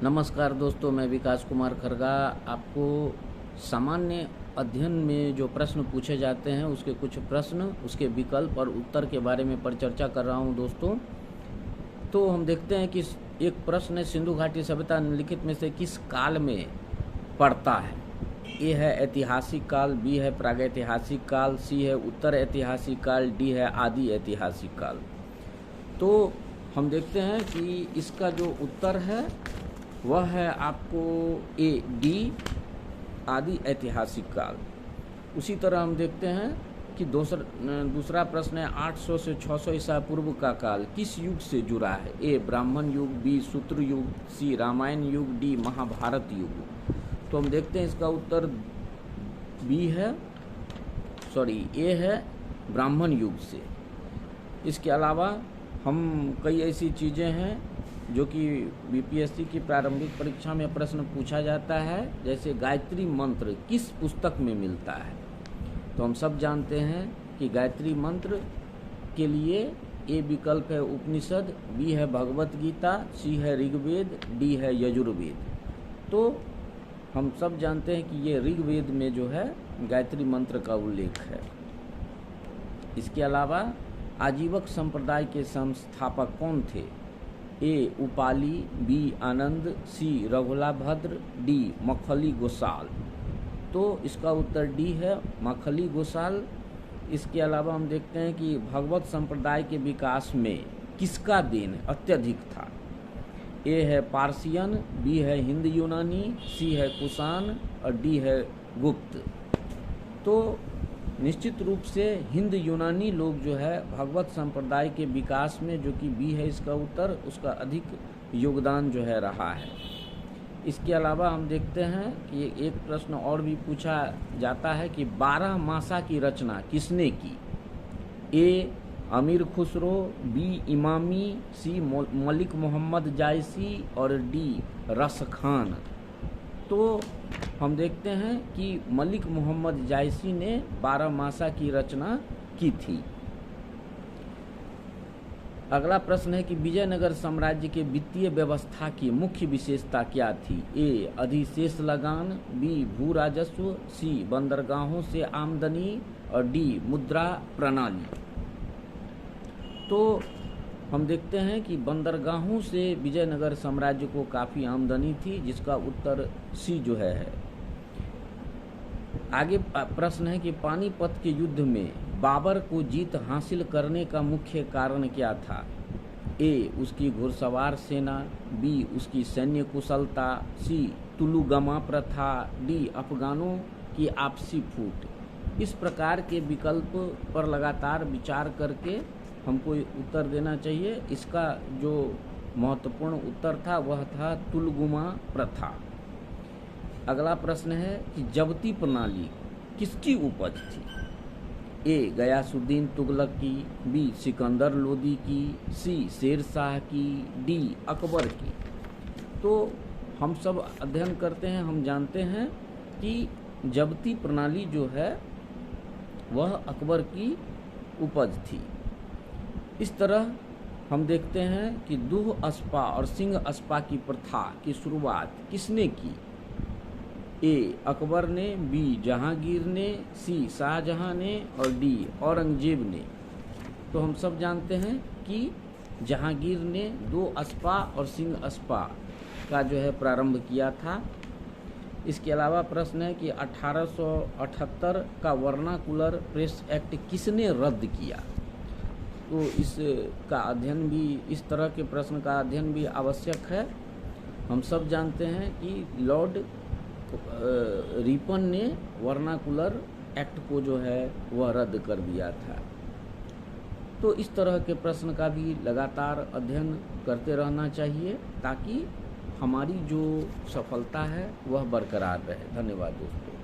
नमस्कार दोस्तों, मैं विकास कुमार खरगा आपको सामान्य अध्ययन में जो प्रश्न पूछे जाते हैं उसके कुछ प्रश्न, उसके विकल्प और उत्तर के बारे में परिचर्चा कर रहा हूं दोस्तों। तो हम देखते हैं कि एक प्रश्न है, सिंधु घाटी सभ्यता निम्नलिखित में से किस काल में पड़ता है। ए है ऐतिहासिक काल, बी है प्रागैतिहासिक काल, सी है उत्तर ऐतिहासिक काल, डी है आदि ऐतिहासिक काल। तो हम देखते हैं कि इसका जो उत्तर है वह है आपको ए डी आदि ऐतिहासिक काल। उसी तरह हम देखते हैं कि दूसरा प्रश्न है 800 से 600 ईसा पूर्व का काल किस युग से जुड़ा है। ए ब्राह्मण युग, बी सूत्र युग, सी रामायण युग, डी महाभारत युग। तो हम देखते हैं इसका उत्तर ए है ब्राह्मण युग से। इसके अलावा हम कई ऐसी चीज़ें हैं जो कि बीपीएससी की प्रारंभिक परीक्षा में प्रश्न पूछा जाता है, जैसे गायत्री मंत्र किस पुस्तक में मिलता है। तो हम सब जानते हैं कि गायत्री मंत्र के लिए ए विकल्प है उपनिषद, बी है भगवत गीता, सी है ऋग्वेद, डी है यजुर्वेद। तो हम सब जानते हैं कि ये ऋग्वेद में जो है गायत्री मंत्र का उल्लेख है। इसके अलावा आजीवक संप्रदाय के संस्थापक कौन थे। ए उपाली, बी आनंद, सी रघुलाभद्र, डी मखली गोसाल। तो इसका उत्तर डी है मखली गोसाल। इसके अलावा हम देखते हैं कि भगवत संप्रदाय के विकास में किसका देन अत्यधिक था। ए है पारसियन, बी है हिंद यूनानी, सी है कुषाण और डी है गुप्त। तो निश्चित रूप से हिंद यूनानी लोग जो है भगवत संप्रदाय के विकास में, जो कि बी है इसका उत्तर, उसका अधिक योगदान जो है रहा है। इसके अलावा हम देखते हैं कि एक प्रश्न और भी पूछा जाता है कि 12 मासा की रचना किसने की। ए अमीर खुसरो, बी इमामी, सी मलिक मोहम्मद जायसी और डी रस खान। तो हम देखते हैं कि मलिक मोहम्मद जायसी ने 12 मासा की रचना की थी। अगला प्रश्न है कि विजयनगर साम्राज्य के वित्तीय व्यवस्था की मुख्य विशेषता क्या थी। ए अधिशेष लगान, बी भू राजस्व, सी बंदरगाहों से आमदनी और डी मुद्रा प्रणाली। तो हम देखते हैं कि बंदरगाहों से विजयनगर साम्राज्य को काफ़ी आमदनी थी, जिसका उत्तर सी जो है। आगे प्रश्न है कि पानीपत के युद्ध में बाबर को जीत हासिल करने का मुख्य कारण क्या था। ए उसकी घुड़सवार सेना, बी उसकी सैन्य कुशलता, सी तुलुगमा प्रथा, डी अफगानों की आपसी फूट। इस प्रकार के विकल्प पर लगातार विचार करके हमको उत्तर देना चाहिए। इसका जो महत्वपूर्ण उत्तर था वह था तुलगुमा प्रथा। अगला प्रश्न है कि जब्ती प्रणाली किसकी उपज थी। ए गयासुद्दीन तुगलक की, बी सिकंदर लोदी की, सी शेर शाह की, डी अकबर की। तो हम सब अध्ययन करते हैं, हम जानते हैं कि जब्ती प्रणाली जो है वह अकबर की उपज थी। इस तरह हम देखते हैं कि दूह अस्पा और सिंह अस्पा की प्रथा की शुरुआत किसने की। ए अकबर ने, बी जहांगीर ने, सी शाहजहां ने और डी औरंगजेब ने। तो हम सब जानते हैं कि जहांगीर ने 2 अस्पा और सिंह अस्पा का जो है प्रारंभ किया था। इसके अलावा प्रश्न है कि 1878 का वर्नाकुलर प्रेस एक्ट किसने रद्द किया। तो इसका अध्ययन भी, इस तरह के प्रश्न का अध्ययन भी आवश्यक है। हम सब जानते हैं कि लॉर्ड रिपन ने वर्नाकुलर एक्ट को जो है वह रद्द कर दिया था। तो इस तरह के प्रश्न का भी लगातार अध्ययन करते रहना चाहिए ताकि हमारी जो सफलता है वह बरकरार रहे। धन्यवाद दोस्तों।